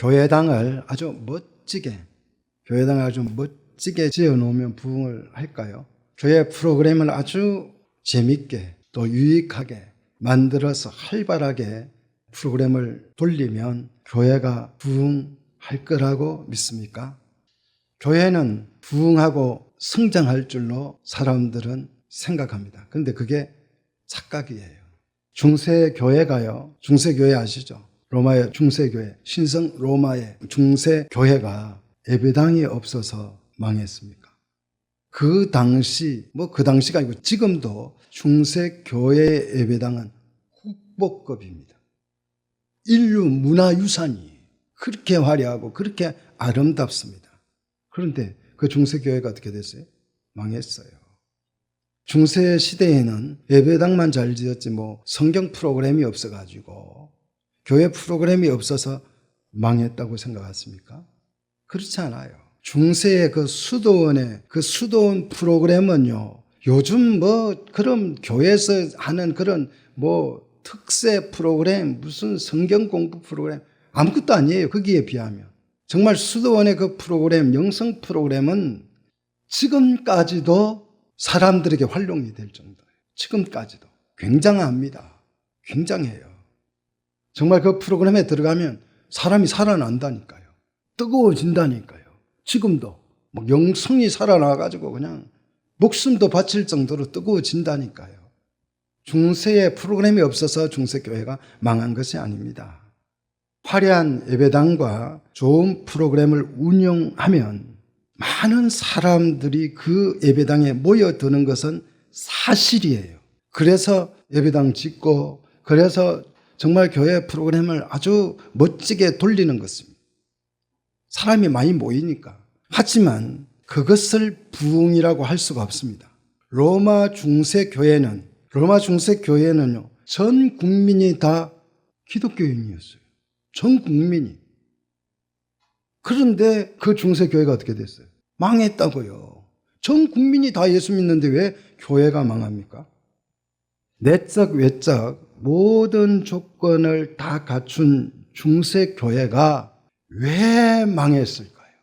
교회당을 아주 멋지게 지어 놓으면 부흥을 할까요? 교회 프로그램을 아주 재밌게 또 유익하게 만들어서 활발하게 프로그램을 돌리면 교회가 부흥할 거라고 믿습니까? 교회는 부흥하고 성장할 줄로 사람들은 생각합니다. 그런데 그게 착각이에요. 중세교회가요, 중세교회 아시죠? 로마의 중세교회, 신성 로마의 중세교회가 예배당이 없어서 망했습니까? 그 당시가 아니고 지금도 중세교회의 예배당은 국보급입니다. 인류 문화유산이 그렇게 화려하고 그렇게 아름답습니다. 그런데 그 중세교회가 어떻게 됐어요? 망했어요. 중세 시대에는 예배당만 잘 지었지 성경 프로그램이 없어가지고 교회 프로그램이 없어서 망했다고 생각하십니까? 그렇지 않아요. 중세의 그 수도원 프로그램은요, 요즘 그런 교회에서 하는 그런 특세 프로그램, 무슨 성경 공부 프로그램, 아무것도 아니에요. 거기에 비하면. 정말 수도원의 그 프로그램, 영성 프로그램은 지금까지도 사람들에게 활용이 될 정도예요. 지금까지도. 굉장합니다. 굉장해요. 정말 그 프로그램에 들어가면 사람이 살아난다니까요. 뜨거워진다니까요. 지금도. 영성이 살아나가지고 그냥 목숨도 바칠 정도로 뜨거워진다니까요. 중세의 프로그램이 없어서 중세교회가 망한 것이 아닙니다. 화려한 예배당과 좋은 프로그램을 운영하면 많은 사람들이 그 예배당에 모여드는 것은 사실이에요. 그래서 예배당 짓고 그래서 정말 교회 프로그램을 아주 멋지게 돌리는 것입니다. 사람이 많이 모이니까. 하지만 그것을 부흥이라고 할 수가 없습니다. 로마 중세교회는요, 전 국민이 다 기독교인이었어요. 전 국민이. 그런데 그 중세교회가 어떻게 됐어요? 망했다고요. 전 국민이 다 예수 믿는데 왜 교회가 망합니까? 내적 외적 모든 조건을 다 갖춘 중세교회가 왜 망했을까요?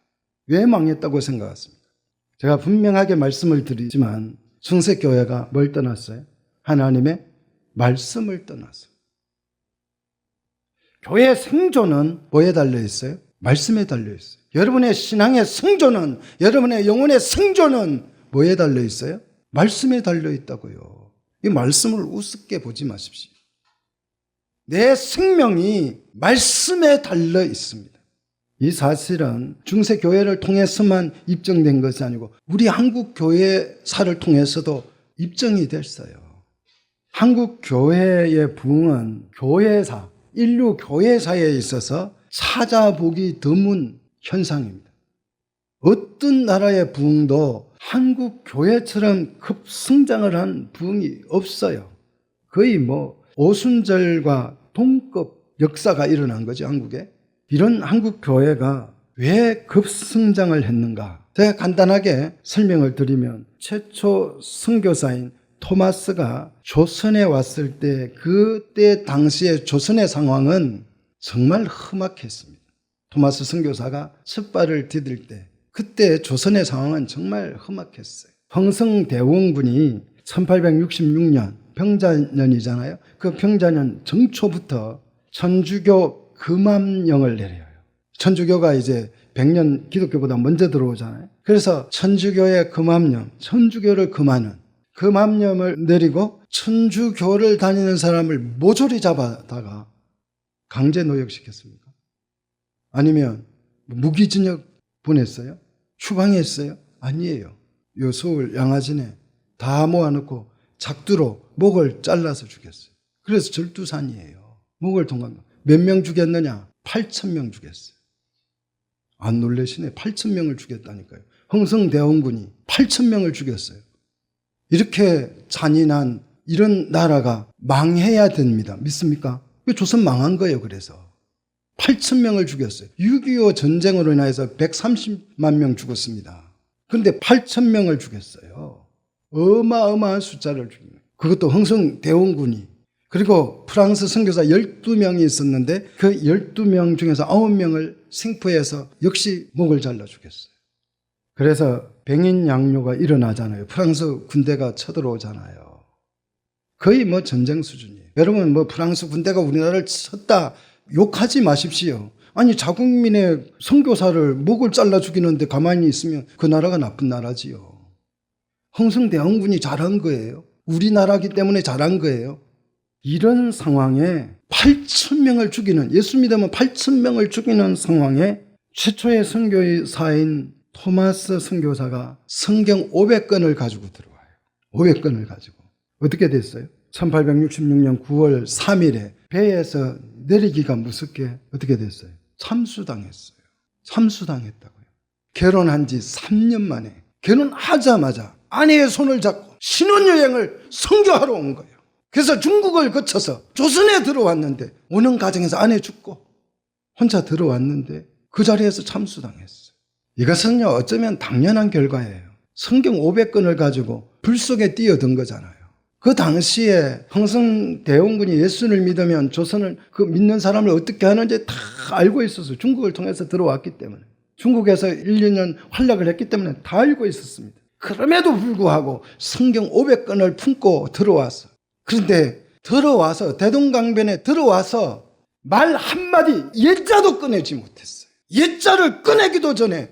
왜 망했다고 생각하십니까? 제가 분명하게 말씀을 드리지만 중세교회가 뭘 떠났어요? 하나님의 말씀을 떠났어요. 교회의 생존은 뭐에 달려있어요? 말씀에 달려있어요. 여러분의 신앙의 생존은, 여러분의 영혼의 생존은 뭐에 달려있어요? 말씀에 달려있다고요. 이 말씀을 우습게 보지 마십시오. 내 생명이 말씀에 달려있습니다. 이 사실은 중세교회를 통해서만 입증된 것이 아니고 우리 한국 교회사를 통해서도 입증이 됐어요. 한국 교회의 부흥은 인류 교회사에 있어서 찾아보기 드문 현상입니다. 어떤 나라의 부흥도 한국 교회처럼 급성장을 한 부흥이 없어요. 거의 오순절과 동급 역사가 일어난 거죠, 한국에. 이런 한국 교회가 왜 급성장을 했는가? 제가 간단하게 설명을 드리면 최초 선교사인 토마스가 조선에 왔을 때 그때 당시의 조선의 상황은 정말 험악했습니다. 토마스 선교사가 첫 발을 디딜 때 그때 조선의 상황은 정말 험악했어요. 흥성대원군이 1866년 병자년이잖아요. 그 병자년 정초부터 천주교 금암령을 내려요. 천주교가 이제 100년 기독교보다 먼저 들어오잖아요. 그래서 천주교의 금암령, 천주교를 금하는 금암령을 내리고 천주교를 다니는 사람을 모조리 잡아다가 강제 노역시켰습니까? 아니면 무기징역 보냈어요? 추방했어요? 아니에요. 요 서울 양화진에 다 모아놓고 작두로 목을 잘라서 죽였어요. 그래서 절두산이에요. 목을 통과한 거. 몇 명 죽였느냐? 8,000명 죽였어요. 안 놀라시네. 8,000명을 죽였다니까요. 흥성대원군이 8,000명을 죽였어요. 이렇게 잔인한 이런 나라가 망해야 됩니다. 믿습니까? 조선 망한 거예요. 그래서 8,000명을 죽였어요. 6.25 전쟁으로 인해서 130만 명 죽었습니다. 그런데 8,000명을 죽였어요. 어마어마한 숫자를 죽인 거예요. 그것도 흥성대원군이. 그리고 프랑스 선교사 12명이 있었는데 그 12명 중에서 9명을 생포해서 역시 목을 잘라 죽였어요. 그래서 병인 양요가 일어나잖아요. 프랑스 군대가 쳐들어오잖아요. 거의 뭐 전쟁 수준이에요. 여러분 뭐 프랑스 군대가 우리나라를 쳤다 욕하지 마십시오. 아니 자국민의 선교사를 목을 잘라 죽이는데 가만히 있으면 그 나라가 나쁜 나라지요. 흥성대원군이 잘한 거예요. 우리나라기 때문에 잘한 거예요. 이런 상황에 8,000명을 죽이는, 예수 믿으면 8,000명을 죽이는 상황에 최초의 선교사인 토마스 선교사가 성경 500권을 가지고 들어와요. 500권을 가지고. 어떻게 됐어요? 1866년 9월 3일에 배에서 내리기가 무섭게 어떻게 됐어요? 참수당했어요. 참수당했다고요. 결혼한 지 3년 만에 결혼하자마자 아내의 손을 잡고 신혼여행을 선교하러 온 거예요. 그래서 중국을 거쳐서 조선에 들어왔는데 오는 과정에서 아내 죽고 혼자 들어왔는데 그 자리에서 참수당했어요. 이것은요 어쩌면 당연한 결과예요. 성경 500권을 가지고 불 속에 뛰어든 거잖아요. 그 당시에 흥성대원군이 예수를 믿으면 조선을 그 믿는 사람을 어떻게 하는지 다 알고 있었어요. 중국을 통해서 들어왔기 때문에. 중국에서 1, 2년 활약을 했기 때문에 다 알고 있었습니다. 그럼에도 불구하고 성경 500권을 품고 들어왔어. 그런데 들어와서 대동강변에 들어와서 말 한마디 예자도 꺼내지 못했어요. 예자를 꺼내기도 전에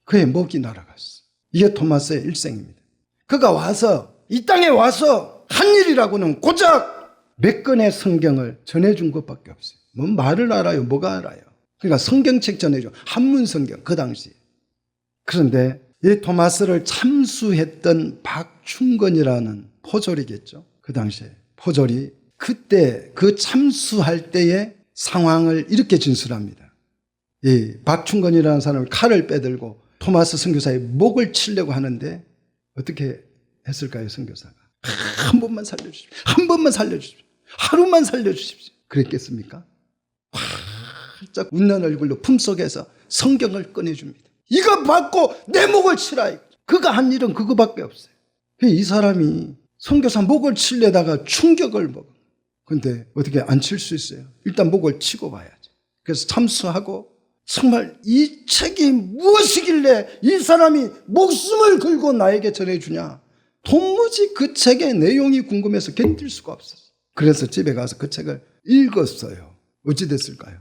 그의 목이 날아갔어. 이게 토마스의 일생입니다. 그가 와서 이 땅에 와서 한 일이라고는 고작 몇 권의 성경을 전해준 것밖에 없어요. 뭐 말을 알아요? 뭐가 알아요? 그러니까 성경책 전해줘. 한문 성경 그 당시에. 그런데 이 토마스를 참수했던 박충건이라는 포졸이겠죠. 그 당시에 포졸이 그때 그 참수할 때의 상황을 이렇게 진술합니다. 이 박충건이라는 사람을 칼을 빼들고 토마스 선교사의 목을 치려고 하는데 어떻게 했을까요? 선교사가 한 번만 살려주십시오. 한 번만 살려주십시오. 하루만 살려주십시오. 그랬겠습니까? 활짝 웃는 얼굴로 품속에서 성경을 꺼내줍니다. 이거 받고 내 목을 치라. 그가 한 일은 그거밖에 없어요. 이 사람이 선교사 목을 치려다가 충격을 먹어. 근데 어떻게 안 칠 수 있어요? 일단 목을 치고 봐야지. 그래서 참수하고 정말 이 책이 무엇이길래 이 사람이 목숨을 걸고 나에게 전해주냐. 도무지 그 책의 내용이 궁금해서 견딜 수가 없었어요. 그래서 집에 가서 그 책을 읽었어요. 어찌 됐을까요?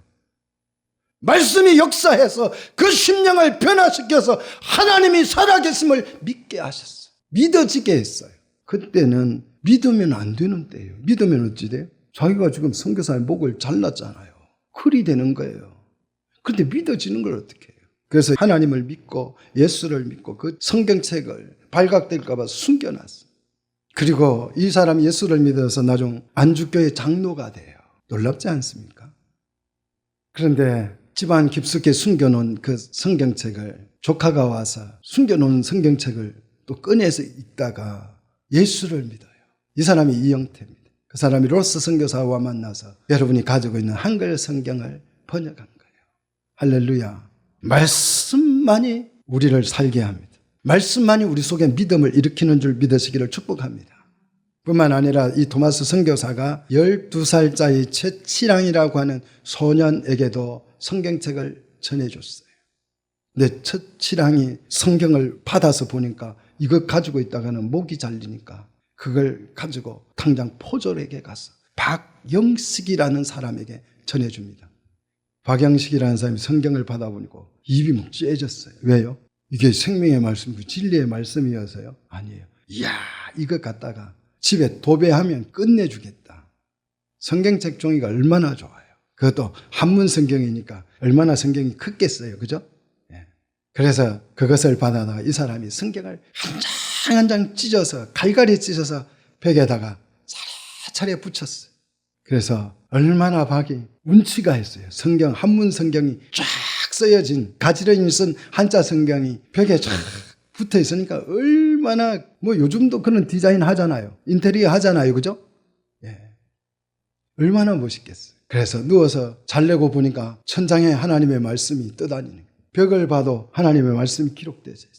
말씀이 역사해서 그 심령을 변화시켜서 하나님이 살아계심을 믿게 하셨어요. 믿어지게 했어요. 그때는 믿으면 안 되는 때예요. 믿으면 어찌 돼요? 자기가 지금 선교사의 목을 잘랐잖아요. 글이 되는 거예요. 그런데 믿어지는 걸 어떻게 해요? 그래서 하나님을 믿고 예수를 믿고 그 성경책을 발각될까 봐 숨겨놨어요. 그리고 이 사람이 예수를 믿어서 나중 안주교회 장로가 돼요. 놀랍지 않습니까? 그런데 집안 깊숙이 숨겨놓은 그 성경책을 조카가 와서 숨겨놓은 성경책을 또 꺼내서 읽다가 예수를 믿어요. 이 사람이 이영태입니다. 그 사람이 로스 선교사와 만나서 여러분이 가지고 있는 한글 성경을 번역한 거예요. 할렐루야. 말씀만이 우리를 살게 합니다. 말씀만이 우리 속에 믿음을 일으키는 줄 믿으시기를 축복합니다. 뿐만 아니라 이 토마스 선교사가 12살짜리 최치랑이라고 하는 소년에게도 성경책을 전해줬어요. 근데 최치랑이 성경을 받아서 보니까 이거 가지고 있다가는 목이 잘리니까 그걸 가지고 당장 포졸에게 가서 박영식이라는 사람에게 전해줍니다. 박영식이라는 사람이 성경을 받아보니까 입이 막 쬐졌어요. 왜요? 이게 생명의 말씀, 진리의 말씀이어서요? 아니에요. 이야, 이거 갖다가 집에 도배하면 끝내주겠다. 성경책 종이가 얼마나 좋아요. 그것도 한문 성경이니까 얼마나 성경이 크겠어요. 그죠? 예. 그래서 그것을 받아다가 이 사람이 성경을 한 장 한 장 찢어서 갈갈이 찢어서 벽에다가 차례차례 붙였어요. 그래서 얼마나 박이 운치가 했어요. 성경, 한문 성경이 쫙 쓰여진 가지런히 쓴 한자 성경이 벽에 쫙 붙어 있으니까 얼마나 뭐 요즘도 그런 디자인 하잖아요. 인테리어 하잖아요. 그죠? 예. 얼마나 멋있겠어요. 그래서 누워서 자려고 보니까 천장에 하나님의 말씀이 떠다니는 거예요. 벽을 봐도 하나님의 말씀이 기록되어 있어요.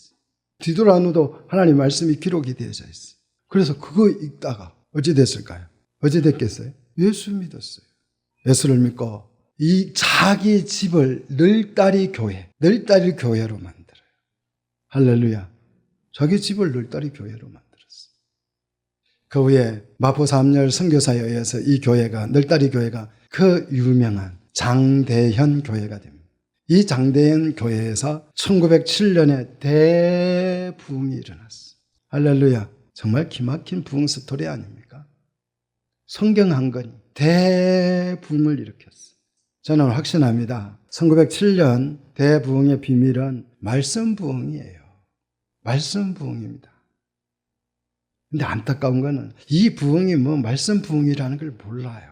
뒤돌아 누도 하나님의 말씀이 기록이 되어져 있어요. 그래서 그거 읽다가 어찌 됐을까요? 어찌 됐겠어요? 예수 믿었어요. 예수를 믿고 이 자기 집을 널따리 교회로 만들어요. 할렐루야. 자기 집을 널따리 교회로 만들었어요. 그 후에 마포 3열 선교사에 의해서 이 교회가, 널따리 교회가 그 유명한 장대현 교회가 됩니다. 이 장대현 교회에서 1907년에 대부흥이 일어났어요. 할렐루야. 정말 기막힌 부흥 스토리 아닙니까? 성경 한 권이 대부흥을 일으켰어요. 저는 확신합니다. 1907년 대부흥의 비밀은 말씀 부흥이에요. 말씀 부흥입니다. 근데 안타까운 거는 이 부흥이 말씀 부흥이라는 걸 몰라요.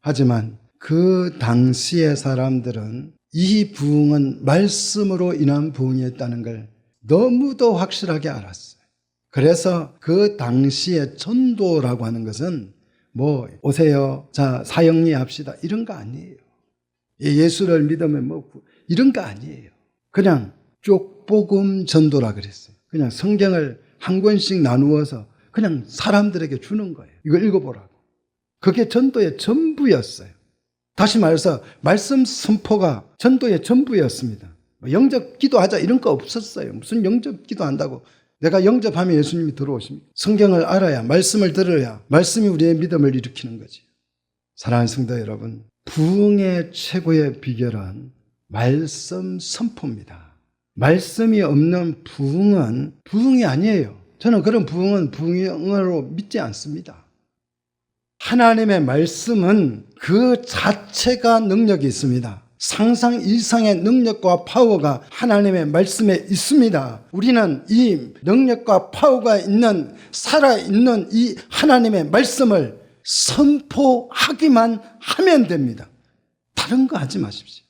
하지만 그 당시의 사람들은 이 부흥은 말씀으로 인한 부흥이었다는 걸 너무도 확실하게 알았어요. 그래서 그 당시의 전도라고 하는 것은 오세요, 자 사형리 합시다 이런 거 아니에요. 예수를 믿으면 이런 거 아니에요. 그냥 쪽복음 전도라 그랬어요. 그냥 성경을 한 권씩 나누어서 그냥 사람들에게 주는 거예요. 이거 읽어보라고. 그게 전도의 전부였어요. 다시 말해서 말씀 선포가 전도의 전부였습니다. 영접 기도하자 이런 거 없었어요. 무슨 영접 기도한다고. 내가 영접하면 예수님이 들어오십니다. 성경을 알아야, 말씀을 들어야 말씀이 우리의 믿음을 일으키는 거지. 사랑하는 성도 여러분, 부흥의 최고의 비결은 말씀 선포입니다. 말씀이 없는 부흥은 부흥이 아니에요. 저는 그런 부흥은 부흥으로 믿지 않습니다. 하나님의 말씀은 그 자체가 능력이 있습니다. 상상 이상의 능력과 파워가 하나님의 말씀에 있습니다. 우리는 이 능력과 파워가 있는, 살아있는 이 하나님의 말씀을 선포하기만 하면 됩니다. 다른 거 하지 마십시오.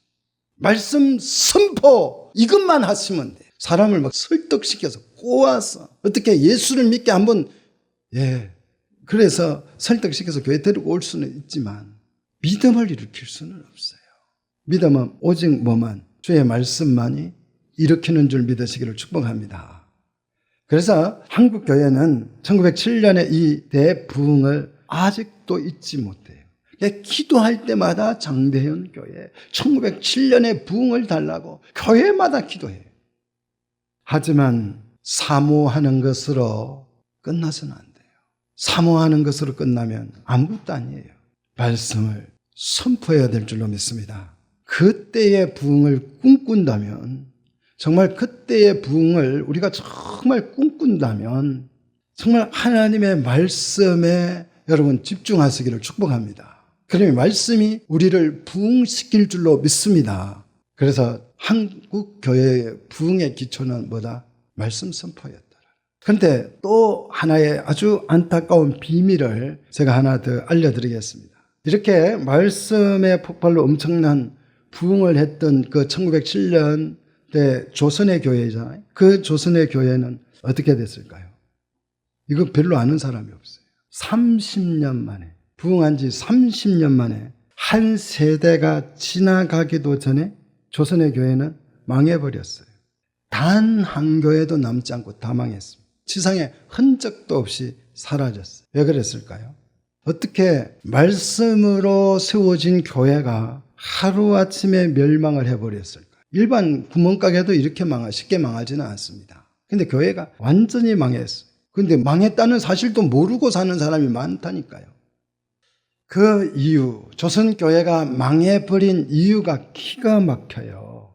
말씀 선포 이것만 하시면 돼요. 사람을 설득시켜서 꼬아서 어떻게 예수를 믿게 한번 그래서 설득시켜서 교회 데리고 올 수는 있지만 믿음을 일으킬 수는 없어요. 믿음은 오직 주의 말씀만이 일으키는 줄 믿으시기를 축복합니다. 그래서 한국 교회는 1907년에 이 대부흥을 아직도 잊지 못해요. 기도할 때마다 장대현 교회 1907년에 부흥을 달라고 교회마다 기도해요. 하지만 사모하는 것으로 끝나서는 안 돼요. 사모하는 것으로 끝나면 아무것도 아니에요. 말씀을 선포해야 될 줄로 믿습니다. 그때의 부흥을 꿈꾼다면, 정말 그때의 부흥을 우리가 정말 꿈꾼다면 정말 하나님의 말씀에 여러분 집중하시기를 축복합니다. 그러면 말씀이 우리를 부흥시킬 줄로 믿습니다. 그래서 한국 교회의 부흥의 기초는 말씀 선포였다. 그런데 또 하나의 아주 안타까운 비밀을 제가 하나 더 알려드리겠습니다. 이렇게 말씀의 폭발로 엄청난 부흥을 했던 그 1907년 때 조선의 교회잖아요. 그 조선의 교회는 어떻게 됐을까요? 이거 별로 아는 사람이 없어요. 30년 만에, 부흥한 지 30년 만에 한 세대가 지나가기도 전에 조선의 교회는 망해버렸어요. 단 한 교회도 남지 않고 다 망했습니다. 지상에 흔적도 없이 사라졌어요. 왜 그랬을까요? 어떻게 말씀으로 세워진 교회가 하루아침에 멸망을 해버렸을까? 일반 구멍가게도 이렇게 쉽게 망하지는 않습니다. 근데 교회가 완전히 망했어요. 근데 망했다는 사실도 모르고 사는 사람이 많다니까요. 그 이유, 조선교회가 망해버린 이유가 기가 막혀요.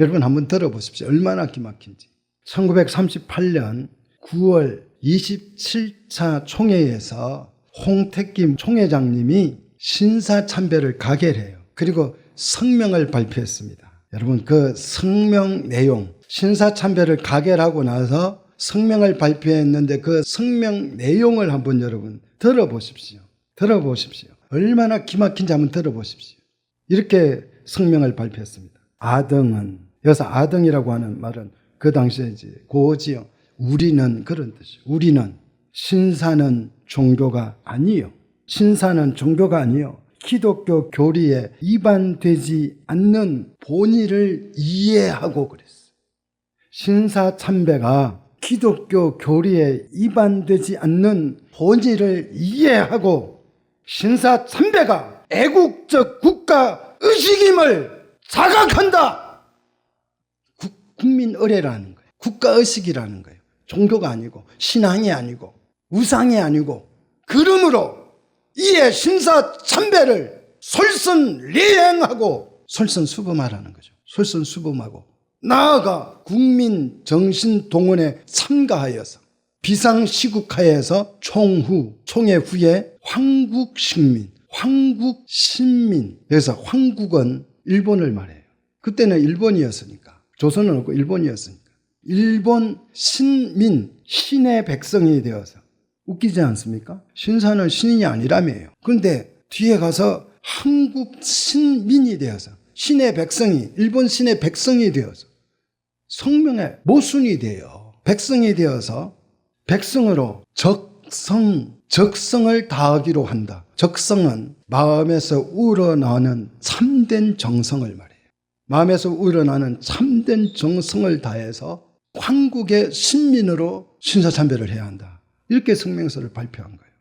여러분 한번 들어보십시오. 얼마나 기막힌지. 1938년 9월 27차 총회에서 홍택김 총회장님이 신사참배를 가결해요. 그리고 성명을 발표했습니다. 여러분 그 성명 내용, 신사참배를 가결하고 나서 성명을 발표했는데 그 성명 내용을 한번 여러분 들어보십시오. 얼마나 기막힌지 한번 들어보십시오. 이렇게 성명을 발표했습니다. 아등은, 여기서 아등이라고 하는 말은 그 당시에 이제 고지요. 우리는 그런 뜻이에요. 우리는 신사는 종교가 아니요. 신사는 종교가 아니요. 기독교 교리에 위반되지 않는 본의를 이해하고 그랬어요. 신사참배가 기독교 교리에 위반되지 않는 본의를 이해하고 신사 참배가 애국적 국가 의식임을 자각한다. 국민 의례라는 거예요. 국가 의식이라는 거예요. 종교가 아니고 신앙이 아니고 우상이 아니고, 그러므로 이에 신사 참배를 솔선리행하고 솔선수범하라는 거죠. 솔선수범하고 나아가 국민 정신동원에 참가하여서 비상시국하에서 총회 후에 황국식민, 황국신민, 여기서 황국은 일본을 말해요. 그때는 일본이었으니까, 조선은 없고 일본이었으니까 일본 신민, 신의 백성이 되어서, 웃기지 않습니까? 신사는 신이 아니라며요. 그런데 뒤에 가서 한국 신민이 되어서, 신의 백성이, 일본 신의 백성이 되어서 성명의 모순이 돼요. 백성이 되어서 백성으로 적성을 다하기로 한다. 적성은 마음에서 우러나는 참된 정성을 말해요. 마음에서 우러나는 참된 정성을 다해서 황국의 신민으로 신사참배를 해야 한다. 이렇게 성명서를 발표한 거예요.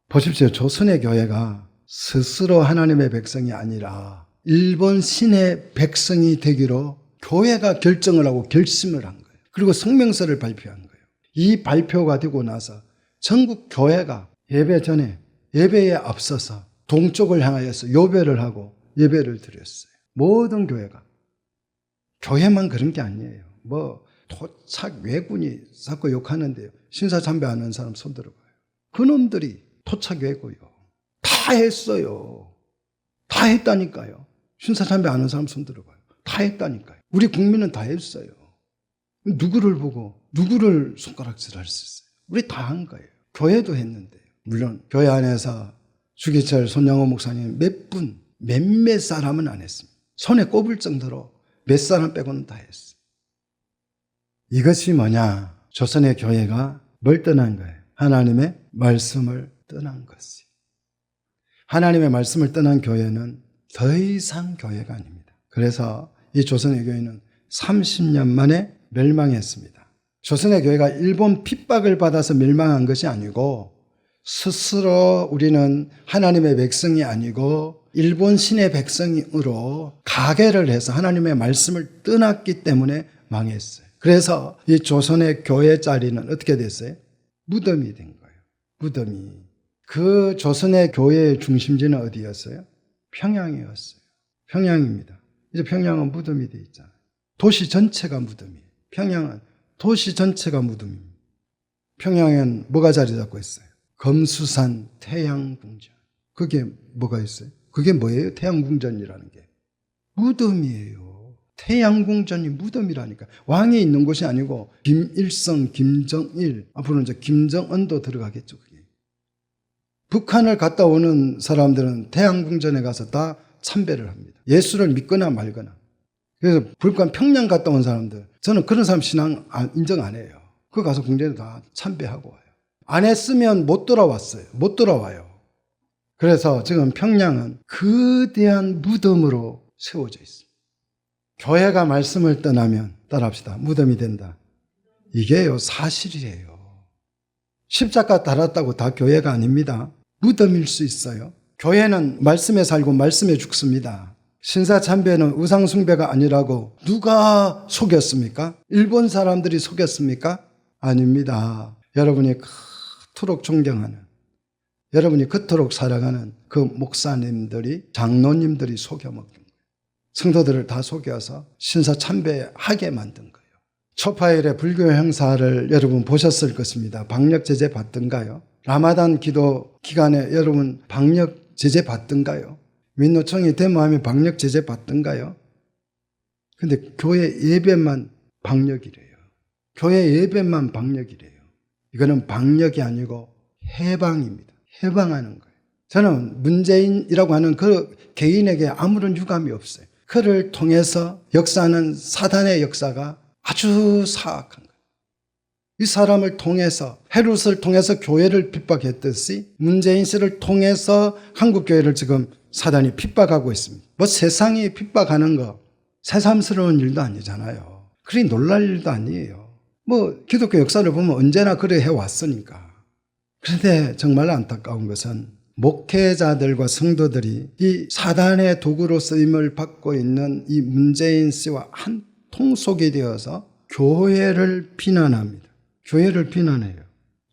보십시오. 조선의 교회가 스스로 하나님의 백성이 아니라 일본 신의 백성이 되기로 교회가 결정을 하고 결심을 한 거예요. 그리고 성명서를 발표한 거예요. 이 발표가 되고 나서 전국 교회가 예배 전에, 예배에 앞서서 동쪽을 향하여서 요배를 하고 예배를 드렸어요. 모든 교회가. 교회만 그런 게 아니에요. 토착 외군이 자꾸 욕하는데요. 신사참배하는 사람 손 들어봐요. 그놈들이 토착 외고요. 다 했어요. 다 했다니까요. 신사참배하는 사람 손 들어봐요. 다 했다니까요. 우리 국민은 다 했어요. 누구를 보고 누구를 손가락질할 수 있어요? 우리 다 한 거예요. 교회도 했는데요. 물론 교회 안에서 주기철, 손양호 목사님 몇몇 사람은 안 했습니다. 손에 꼽을 정도로 몇 사람 빼고는 다 했어요. 이것이 뭐냐? 조선의 교회가 뭘 떠난 거예요? 하나님의 말씀을 떠난 것이. 하나님의 말씀을 떠난 교회는 더 이상 교회가 아닙니다. 그래서 이 조선의 교회는 30년 만에 멸망했습니다. 조선의 교회가 일본 핍박을 받아서 멸망한 것이 아니고, 스스로 우리는 하나님의 백성이 아니고 일본 신의 백성으로 가계를 해서 하나님의 말씀을 떠났기 때문에 망했어요. 그래서 이 조선의 교회 자리는 어떻게 됐어요? 무덤이 된 거예요. 무덤이. 그 조선의 교회의 중심지는 어디였어요? 평양이었어요. 평양입니다. 이제 평양은 무덤이 돼 있잖아요. 도시 전체가 무덤이에요. 평양은 도시 전체가 무덤입니다. 평양엔 뭐가 자리 잡고 있어요? 검수산 태양궁전. 그게 뭐가 있어요? 그게 뭐예요? 태양궁전이라는 게. 무덤이에요. 태양궁전이 무덤이라니까. 왕이 있는 곳이 아니고 김일성, 김정일, 앞으로는 이제 김정은도 들어가겠죠. 그게. 북한을 갔다 오는 사람들은 태양궁전에 가서 다 참배를 합니다. 예수를 믿거나 말거나. 그래서 불관 평양 갔다 온 사람들, 저는 그런 사람 신앙 인정 안 해요. 그 가서 궁전에 다 참배하고 와요. 안 했으면 못 돌아왔어요. 못 돌아와요. 그래서 지금 평양은 거대한 무덤으로 세워져 있습니다. 교회가 말씀을 떠나면, 따라합시다, 무덤이 된다. 이게요, 사실이에요. 십자가 달았다고 다 교회가 아닙니다. 무덤일 수 있어요. 교회는 말씀에 살고 말씀에 죽습니다. 신사참배는 우상숭배가 아니라고 누가 속였습니까? 일본 사람들이 속였습니까? 아닙니다. 여러분이 그토록 존경하는, 여러분이 그토록 사랑하는 그 목사님들이, 장로님들이 속여먹은 거예요. 성도들을 다 속여서 신사참배하게 만든 거예요. 초파일의 불교 행사를 여러분 보셨을 것입니다. 방역 제재 받던가요? 라마단 기도 기간에 여러분 방역 제재 받던가요? 민노총이 데모하면 방역 제재 받던가요? 근데 교회 예배만 방역이래요. 교회 예배만 방역이래요. 이거는 방역이 아니고 해방입니다. 해방하는 거예요. 저는 문재인이라고 하는 그 개인에게 아무런 유감이 없어요. 그를 통해서 역사하는 사단의 역사가 아주 사악한 거예요. 이 사람을 통해서, 헤롯을 통해서 교회를 핍박했듯이 문재인 씨를 통해서 한국교회를 지금 사단이 핍박하고 있습니다. 세상이 핍박하는 거 새삼스러운 일도 아니잖아요. 그리 놀랄 일도 아니에요. 기독교 역사를 보면 언제나 그래 해왔으니까. 그런데 정말 안타까운 것은 목회자들과 성도들이 이 사단의 도구로 쓰임을 받고 있는 이 문재인 씨와 한 통속이 되어서 교회를 비난합니다. 교회를 비난해요.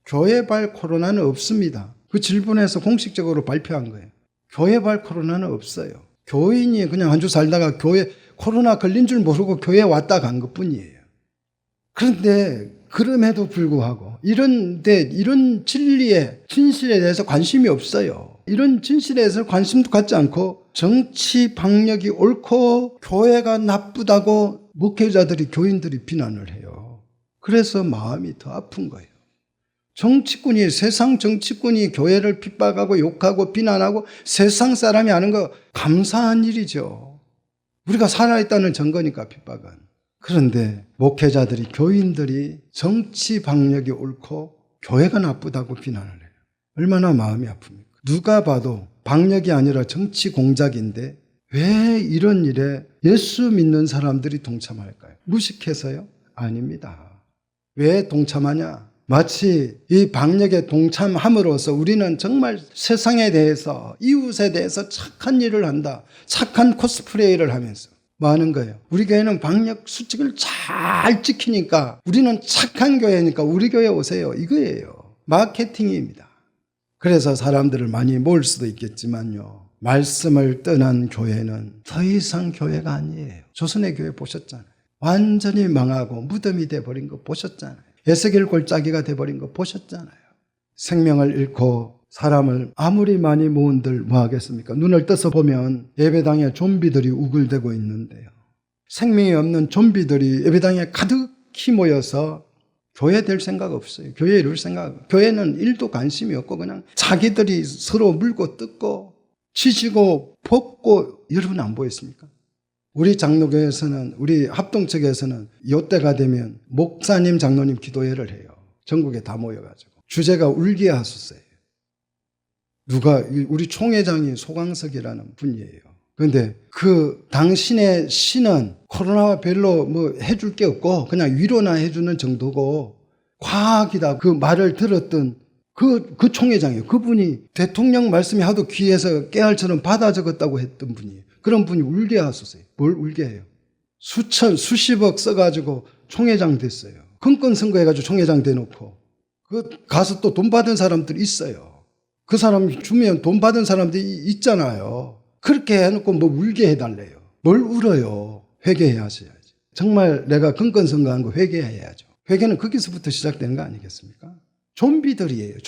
교회발 코로나는 없습니다. 그 질본에서 공식적으로 발표한 거예요. 교회발 코로나는 없어요. 교인이 그냥 한 주 살다가 교회 코로나 걸린 줄 모르고 교회에 왔다 간 것뿐이에요. 그런데 그럼에도 불구하고 이런 진리에 진실에 대해서 관심이 없어요. 이런 진실에 대해서 관심도 갖지 않고 정치 방역이 옳고 교회가 나쁘다고 목회자들이 교인들이 비난을 해요. 그래서 마음이 더 아픈 거예요. 세상 정치꾼이 교회를 핍박하고 욕하고 비난하고 세상 사람이 하는 거 감사한 일이죠. 우리가 살아있다는 증거니까 핍박은. 그런데 목회자들이 교인들이 정치 방역이 옳고 교회가 나쁘다고 비난을 해요. 얼마나 마음이 아픕니까? 누가 봐도 방역이 아니라 정치 공작인데 왜 이런 일에 예수 믿는 사람들이 동참할까요? 무식해서요? 아닙니다. 왜 동참하냐? 마치 이 방역에 동참함으로써 우리는 정말 세상에 대해서 이웃에 대해서 착한 일을 한다. 착한 코스프레이를 하면서 뭐 하는 거예요? 우리 교회는 방역 수칙을 잘 지키니까 우리는 착한 교회니까 우리 교회 오세요. 이거예요. 마케팅입니다. 그래서 사람들을 많이 모을 수도 있겠지만요. 말씀을 떠난 교회는 더 이상 교회가 아니에요. 조선의 교회 보셨잖아요. 완전히 망하고 무덤이 돼버린 거 보셨잖아요. 에스겔 골짜기가 돼버린 거 보셨잖아요. 생명을 잃고 사람을 아무리 많이 모은들 뭐 하겠습니까? 눈을 떠서 보면 예배당에 좀비들이 우글대고 있는데요. 생명이 없는 좀비들이 예배당에 가득히 모여서 교회 될 생각 없어요. 교회 이룰 생각. 교회는 일도 관심이 없고 그냥 자기들이 서로 물고 뜯고 치시고 벗고 여러분 안 보였습니까? 우리 장로교에서는 우리 합동측에서는 이때가 되면 목사님 장로님 기도회를 해요. 전국에 다 모여가지고 주제가 울게 하소서예요. 누가 우리 총회장이 소강석이라는 분이에요. 그런데 그 당신의 시는 코로나와 별로 뭐 해줄 게 없고 그냥 위로나 해주는 정도고 과학이다 그 말을 들었던 그 총회장이에요. 그분이 대통령 말씀이 하도 귀에서 깨알처럼 받아 적었다고 했던 분이에요. 그런 분이 울게 하소서요. 뭘 울게 해요? 수십억 써가지고 총회장 됐어요. 건건 선거해가지고 총회장 돼놓고 그 가서 또 돈 받은 사람들이 있어요. 그 사람 주면 돈 받은 사람들이 있잖아요. 그렇게 해놓고 뭐 울게 해달래요. 뭘 울어요? 회개하셔야지. 정말 내가 건건 선거한 거 회개해야죠. 회개는 거기서부터 시작되는 거 아니겠습니까? 좀비들이에요.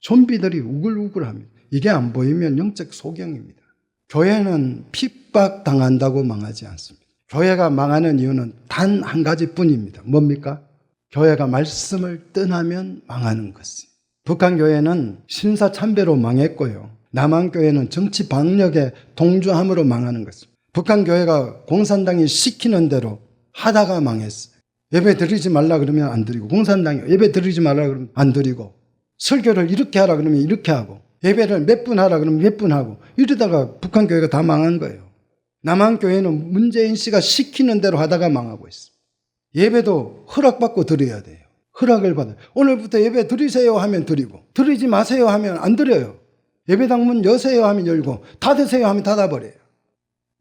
좀비들이 우글우글합니다. 이게 안 보이면 영적 소경입니다. 교회는 핍박당한다고 망하지 않습니다. 교회가 망하는 이유는 단 한 가지뿐입니다. 뭡니까? 교회가 말씀을 떠나면 망하는 것이. 북한 교회는 신사참배로 망했고요. 남한 교회는 정치 방역에 동조함으로 망하는 것입니다. 북한 교회가 공산당이 시키는 대로 하다가 망했어요. 예배 드리지 말라 그러면 안 드리고, 공산당이 예배 드리지 말라 그러면 안 드리고, 설교를 이렇게 하라 그러면 이렇게 하고, 예배를 몇 분 하라 그러면 몇 분 하고, 이러다가 북한 교회가 다 망한 거예요. 남한 교회는 문재인 씨가 시키는 대로 하다가 망하고 있어요. 예배도 허락받고 드려야 돼요. 허락을 받아요. 오늘부터 예배 드리세요 하면 드리고, 드리지 마세요 하면 안 드려요. 예배당 문 여세요 하면 열고, 닫으세요 하면 닫아버려요.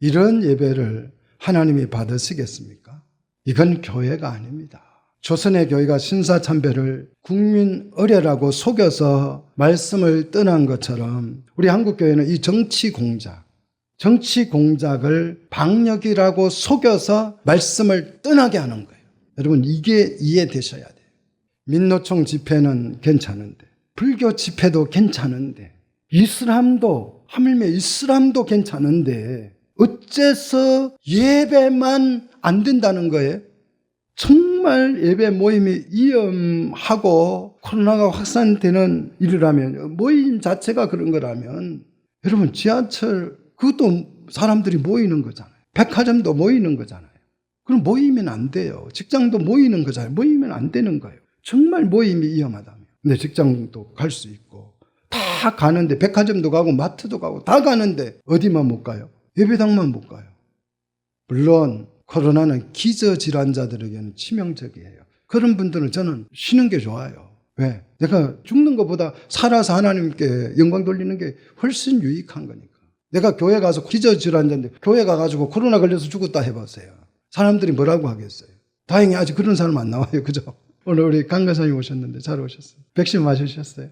이런 예배를 하나님이 받으시겠습니까? 이건 교회가 아닙니다. 조선의 교회가 신사참배를 국민 의례라고 속여서 말씀을 떠난 것처럼 우리 한국교회는 이 정치 공작을 방역이라고 속여서 말씀을 떠나게 하는 거예요. 여러분 이게 이해되셔야 돼요. 민노총 집회는 괜찮은데, 불교 집회도 괜찮은데, 하물며 이슬람도 괜찮은데 어째서 예배만 안 된다는 거예요? 정말 예배 모임이 위험하고 코로나가 확산되는 일이라면, 모임 자체가 그런 거라면, 여러분 지하철 그것도 사람들이 모이는 거잖아요. 백화점도 모이는 거잖아요. 그럼 모이면 안 돼요. 직장도 모이는 거잖아요. 모이면 안 되는 거예요. 정말 모임이 위험하다면. 근데 직장도 갈 수 있고 다 가는데, 백화점도 가고 마트도 가고 다 가는데 어디만 못 가요? 예배당만 못 가요. 물론 코로나는 기저질환자들에게는 치명적이에요. 그런 분들은 저는 쉬는 게 좋아요. 왜? 내가 죽는 것보다 살아서 하나님께 영광 돌리는 게 훨씬 유익한 거니까. 내가 교회 가서 기저질환자인데 교회 가가지고 코로나 걸려서 죽었다 해보세요. 사람들이 뭐라고 하겠어요? 다행히 아직 그런 사람 안 나와요. 그죠? 오늘 우리 강 간사님 오셨는데 잘 오셨어요. 백신 맞으셨어요?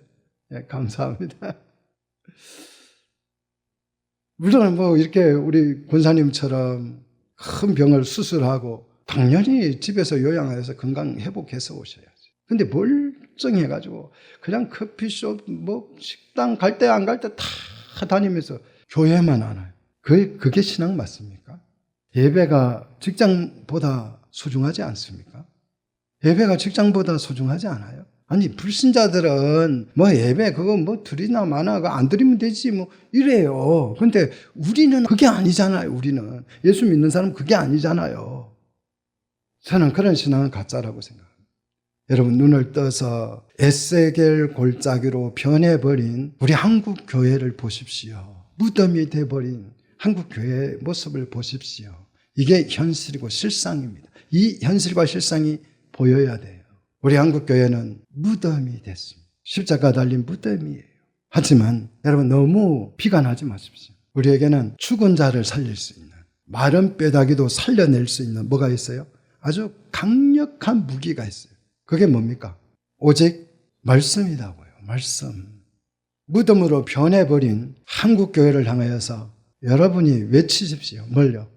예, 감사합니다. 물론 뭐 이렇게 우리 권사님처럼 큰 병을 수술하고 당연히 집에서 요양해서 건강 회복해서 오셔야지. 근데 멀쩡해가지고 그냥 커피숍 뭐 식당 갈 때 안 갈 때 다 다니면서 교회만 안 와요. 그게 신앙 맞습니까? 예배가 직장보다 소중하지 않습니까? 예배가 직장보다 소중하지 않아요? 아니 불신자들은 뭐 예배 그거 뭐 드리나 마나 그거 안 드리면 되지 뭐 이래요. 근데 우리는 그게 아니잖아요. 우리는 예수 믿는 사람은 그게 아니잖아요. 저는 그런 신앙은 가짜라고 생각합니다. 여러분 눈을 떠서 에세겔 골짜기로 변해버린 우리 한국 교회를 보십시오. 무덤이 돼버린 한국 교회의 모습을 보십시오. 이게 현실이고 실상입니다. 이 현실과 실상이 보여야 돼요. 우리 한국 교회는 무덤이 됐습니다. 십자가 달린 무덤이에요. 하지만 여러분 너무 비관하지 마십시오. 우리에게는 죽은 자를 살릴 수 있는 마른 뼈다귀도 살려낼 수 있는 뭐가 있어요? 아주 강력한 무기가 있어요. 그게 뭡니까? 오직 말씀이라고요. 말씀. 무덤으로 변해버린 한국 교회를 향하여서 여러분이 외치십시오. 뭘요?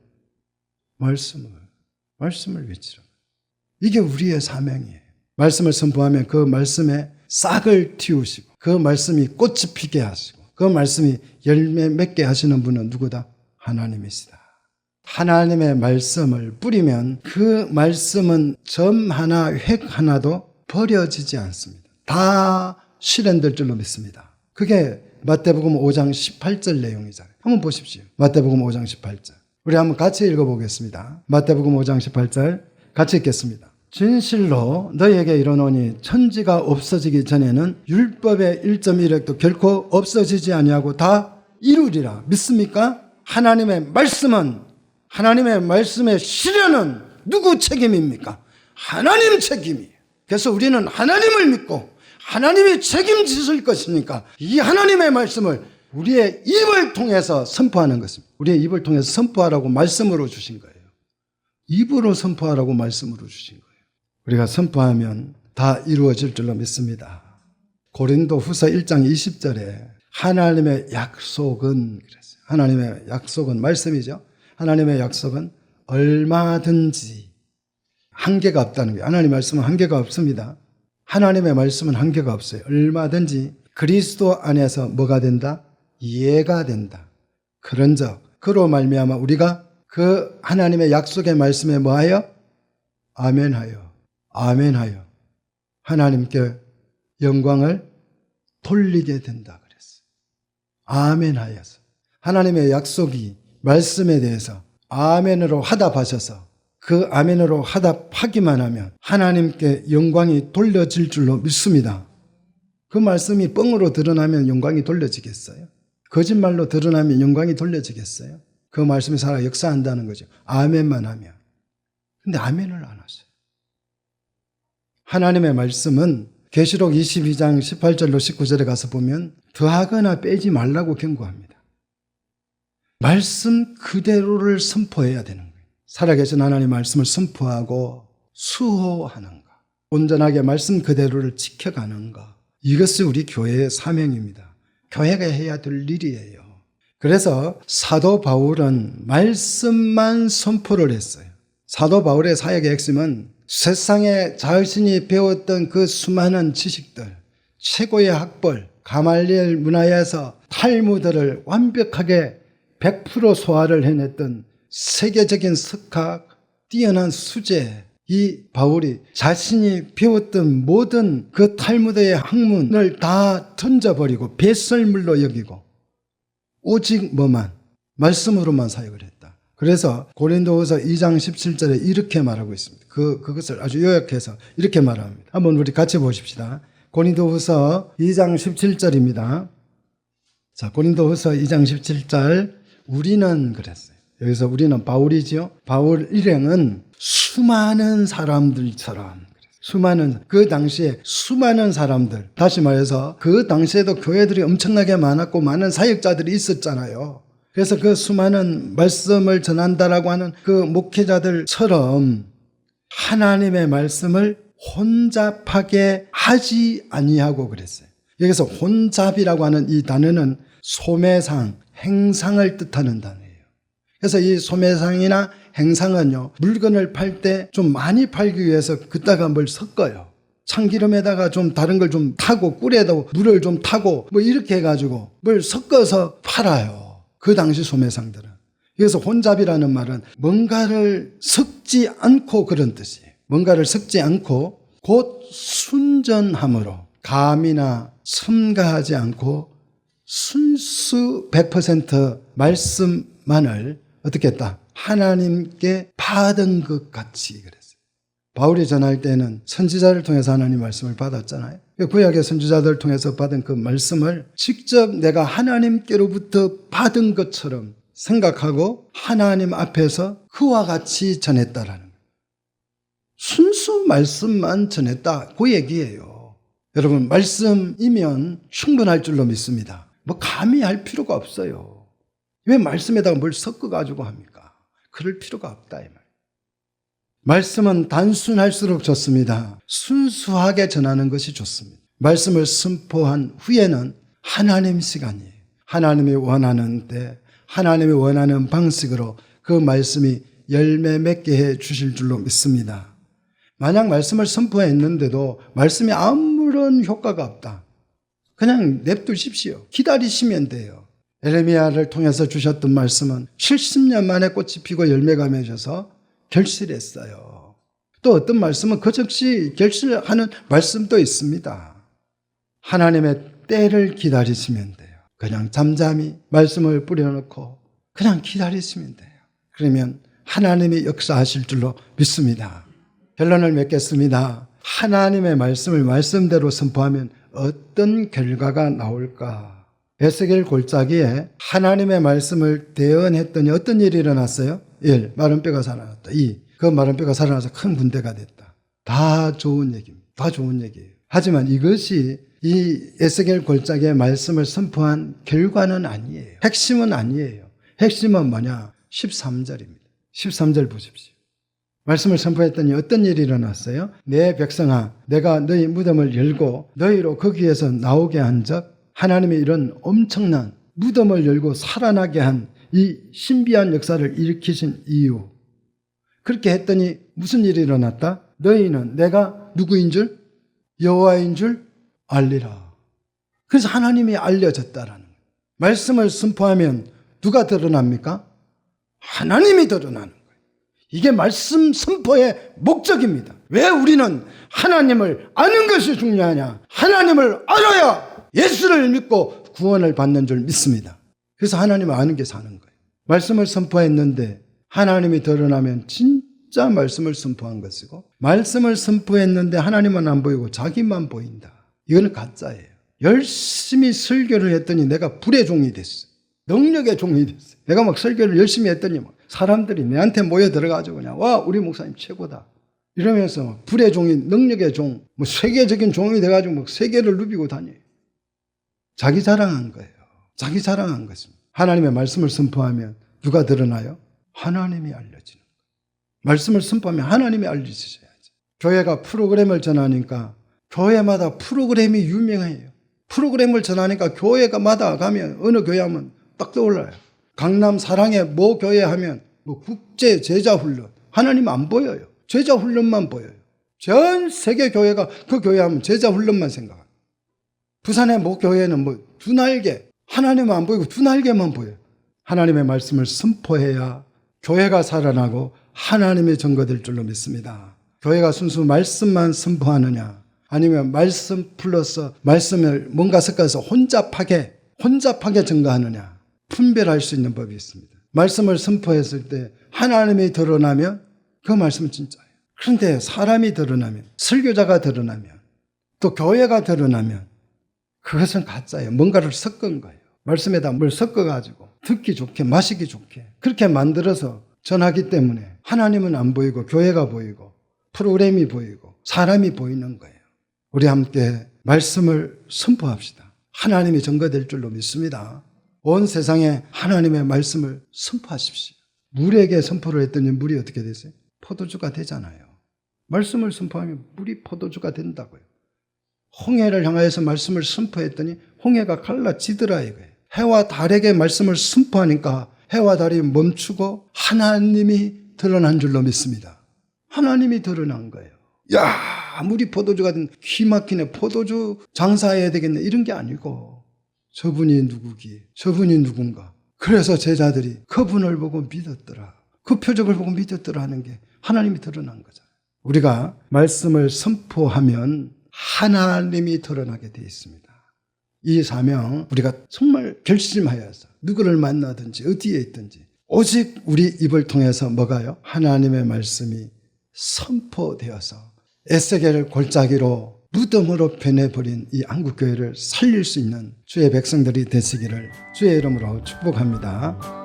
말씀을 외치라. 이게 우리의 사명이에요. 말씀을 선포하면 그 말씀에 싹을 틔우시고 그 말씀이 꽃이 피게 하시고 그 말씀이 열매 맺게 하시는 분은 누구다? 하나님이시다. 하나님의 말씀을 뿌리면 그 말씀은 점 하나, 획 하나도 버려지지 않습니다. 다 실현될 줄로 믿습니다. 그게 마태복음 5장 18절 내용이잖아요. 한번 보십시오. 마태복음 5장 18절. 우리 한번 같이 읽어보겠습니다. 마태복음 5장 18절 같이 읽겠습니다. 진실로 너희에게 이르노니 천지가 없어지기 전에는 율법의 1.1획도 결코 없어지지 아니하고 다 이루리라. 믿습니까? 하나님의 말씀의 실현은 누구 책임입니까? 하나님 책임이에요. 그래서 우리는 하나님을 믿고 하나님이 책임지실 것이니까 이 하나님의 말씀을 우리의 입을 통해서 선포하는 것입니다. 우리의 입을 통해서 선포하라고 말씀으로 주신 거예요. 입으로 선포하라고 말씀으로 주신 거예요. 우리가 선포하면 다 이루어질 줄로 믿습니다. 고린도 후서 1장 20절에 하나님의 약속은 그랬어요. 하나님의 약속은 말씀이죠. 하나님의 약속은 얼마든지 한계가 없다는 거예요. 하나님의 말씀은 한계가 없습니다. 하나님의 말씀은 한계가 없어요. 얼마든지 그리스도 안에서 뭐가 된다? 이해가 된다. 그런즉 그로 말미암아 우리가 그 하나님의 약속의 말씀에 뭐하여? 아멘하여 하나님께 영광을 돌리게 된다 그랬어요. 아멘하여서 하나님의 약속이 말씀에 대해서 아멘으로 화답하셔서 그 아멘으로 화답하기만 하면 하나님께 영광이 돌려질 줄로 믿습니다. 그 말씀이 뻥으로 드러나면 영광이 돌려지겠어요? 거짓말로 드러나면 영광이 돌려지겠어요? 그 말씀이 살아 역사한다는 거죠. 아멘만 하면. 근데 아멘을 안 하세요. 하나님의 말씀은 계시록 22장 18절로 19절에 가서 보면 더하거나 빼지 말라고 경고합니다. 말씀 그대로를 선포해야 되는 거예요. 살아계신 하나님의 말씀을 선포하고 수호하는가, 온전하게 말씀 그대로를 지켜가는가, 이것이 우리 교회의 사명입니다. 교회가 해야 될 일이에요. 그래서 사도 바울은 말씀만 선포를 했어요. 사도 바울의 사역의 핵심은 세상에 자신이 배웠던 그 수많은 지식들, 최고의 학벌, 가말리엘 문화에서 탈무드를 완벽하게 100% 소화를 해냈던 세계적인 석학, 뛰어난 수재, 이 바울이 자신이 배웠던 모든 그 탈무드의 학문을 다 던져버리고 배설물로 여기고 오직 뭐만? 말씀으로만 사역을 했다. 그래서 고린도후서 2장 17절에 이렇게 말하고 있습니다. 그것을 아주 요약해서 이렇게 말합니다. 한번 우리 같이 보십시다. 고린도후서 2장 17절입니다. 자, 고린도후서 2장 17절. 우리는 그랬어요. 여기서 우리는 바울이지요. 바울 일행은 수많은 사람들처럼 수많은 그 당시에 수많은 사람들, 다시 말해서 그 당시에도 교회들이 엄청나게 많았고 많은 사역자들이 있었잖아요. 그래서 그 수많은 말씀을 전한다라고 하는 그 목회자들처럼 하나님의 말씀을 혼잡하게 하지 아니하고 그랬어요. 여기서 혼잡이라고 하는 이 단어는 소매상, 행상을 뜻하는 단어예요. 그래서 이 소매상이나 행상은요, 물건을 팔 때 좀 많이 팔기 위해서 그따가 뭘 섞어요. 참기름에다가 좀 다른 걸 좀 타고 꿀에도 물을 좀 타고 뭐 이렇게 해가지고 뭘 섞어서 팔아요. 그 당시 소매상들은. 그래서 혼잡이라는 말은 뭔가를 섞지 않고 그런 뜻이에요. 뭔가를 섞지 않고 곧 순전함으로 감이나 첨가하지 않고 순수 100% 말씀만을 어떻게 했다? 하나님께 받은 것 같이 그랬어요. 바울이 전할 때는 선지자를 통해서 하나님 말씀을 받았잖아요. 구약의 선지자들을 통해서 받은 그 말씀을 직접 내가 하나님께로부터 받은 것처럼 생각하고 하나님 앞에서 그와 같이 전했다라는 거예요. 순수 말씀만 전했다, 그 얘기예요. 여러분, 말씀이면 충분할 줄로 믿습니다. 뭐 감히 할 필요가 없어요. 왜 말씀에다가 뭘 섞어가지고 합니까? 그럴 필요가 없다, 이 말. 말씀은 단순할수록 좋습니다. 순수하게 전하는 것이 좋습니다. 말씀을 선포한 후에는 하나님 시간이에요. 하나님이 원하는 때, 하나님이 원하는 방식으로 그 말씀이 열매 맺게 해 주실 줄로 믿습니다. 만약 말씀을 선포했는데도 말씀이 아무런 효과가 없다, 그냥 냅두십시오. 기다리시면 돼요. 에레미야를 통해서 주셨던 말씀은 70년 만에 꽃이 피고 열매가 맺어서 결실했어요. 또 어떤 말씀은 그 즉시 결실하는 말씀도 있습니다. 하나님의 때를 기다리시면 돼요. 그냥 잠잠히 말씀을 뿌려놓고 그냥 기다리시면 돼요. 그러면 하나님이 역사하실 줄로 믿습니다. 결론을 맺겠습니다. 하나님의 말씀을 말씀대로 선포하면 어떤 결과가 나올까? 에스겔 골짜기에 하나님의 말씀을 대언했더니 어떤 일이 일어났어요? 1. 마른 뼈가 살아났다. 2. 그 마른 뼈가 살아나서 큰 군대가 됐다. 다 좋은 얘기입니다. 다 좋은 얘기예요. 하지만 이것이 이 에스겔 골짜기의 말씀을 선포한 결과는 아니에요. 핵심은 아니에요. 핵심은 뭐냐? 13절입니다. 13절 보십시오. 말씀을 선포했더니 어떤 일이 일어났어요? 내 백성아, 내가 너희 무덤을 열고 너희로 거기에서 나오게 한 적, 하나님이 이런 엄청난 무덤을 열고 살아나게 한 이 신비한 역사를 일으키신 이유. 그렇게 했더니 무슨 일이 일어났다? 너희는 내가 누구인 줄? 여호와인 줄 알리라. 그래서 하나님이 알려졌다라는 거예요. 말씀을 선포하면 누가 드러납니까? 하나님이 드러나는 거예요. 이게 말씀 선포의 목적입니다. 왜 우리는 하나님을 아는 것이 중요하냐? 하나님을 알아야 예수를 믿고 구원을 받는 줄 믿습니다. 그래서 하나님을 아는 게 사는 거예요. 말씀을 선포했는데 하나님이 드러나면 진짜 말씀을 선포한 것이고, 말씀을 선포했는데 하나님은 안 보이고 자기만 보인다, 이거는 가짜예요. 열심히 설교를 했더니 내가 불의 종이 됐어. 능력의 종이 됐어. 내가 막 설교를 열심히 했더니 막 사람들이 내한테 모여 들어가지고 그냥 와, 우리 목사님 최고다 이러면서 막 불의 종이, 능력의 종, 뭐 세계적인 종이 돼가지고 막 세계를 누비고 다녀요. 자기 자랑한 거예요. 자기 자랑한 것입니다. 하나님의 말씀을 선포하면 누가 드러나요? 하나님이 알려지는 거예요. 말씀을 선포하면 하나님이 알려지셔야지. 교회가 프로그램을 전하니까 교회마다 프로그램이 유명해요. 프로그램을 전하니까 교회마다 가면 어느 교회 하면 딱 떠올라요. 강남 사랑의 모 교회 하면 뭐 국제 제자 훈련, 하나님 안 보여요. 제자 훈련만 보여요. 전 세계 교회가 그 교회 하면 제자 훈련만 생각해요. 부산의 모 교회는 뭐 두 날개, 하나님은 안 보이고 두 날개만 보여요. 하나님의 말씀을 선포해야 교회가 살아나고 하나님이 증거될 줄로 믿습니다. 교회가 순수 말씀만 선포하느냐, 아니면 말씀 플러스 말씀을 뭔가 섞어서 혼잡하게 증거하느냐, 분별할 수 있는 법이 있습니다. 말씀을 선포했을 때 하나님이 드러나면 그 말씀은 진짜예요. 그런데 사람이 드러나면, 설교자가 드러나면, 또 교회가 드러나면 그것은 가짜예요. 뭔가를 섞은 거예요. 말씀에다 뭘 섞어가지고 듣기 좋게, 마시기 좋게 그렇게 만들어서 전하기 때문에 하나님은 안 보이고 교회가 보이고 프로그램이 보이고 사람이 보이는 거예요. 우리 함께 말씀을 선포합시다. 하나님이 증거될 줄로 믿습니다. 온 세상에 하나님의 말씀을 선포하십시오. 물에게 선포를 했더니 물이 어떻게 되세요? 포도주가 되잖아요. 말씀을 선포하면 물이 포도주가 된다고요. 홍해를 향하여서 말씀을 선포했더니 홍해가 갈라지더라 이거예요. 해와 달에게 말씀을 선포하니까 해와 달이 멈추고 하나님이 드러난 줄로 믿습니다. 하나님이 드러난 거예요. 야, 물이 포도주가 된, 기막히네, 포도주 장사해야 되겠네, 이런 게 아니고 저분이 누구기, 저분이 누군가. 그래서 제자들이 그분을 보고 믿었더라, 그 표적을 보고 믿었더라 하는 게 하나님이 드러난 거잖아요. 우리가 말씀을 선포하면 하나님이 드러나게 되어 있습니다. 이 사명 우리가 정말 결심하여서 누구를 만나든지 어디에 있든지 오직 우리 입을 통해서 뭐가요? 하나님의 말씀이 선포되어서 에스겔을 골짜기로 무덤으로 변해버린 이 한국교회를 살릴 수 있는 주의 백성들이 되시기를 주의 이름으로 축복합니다.